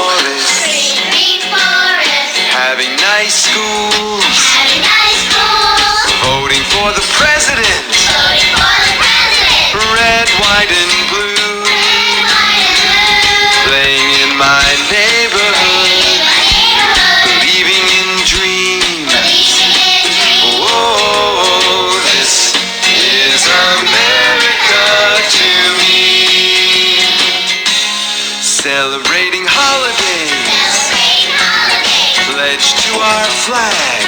forests, having nice schools, voting for the president, red, white, and blue, playing in my neighborhood, believing in dreams. Oh, this is America to me. Celebrating holidays, pledge to our flag.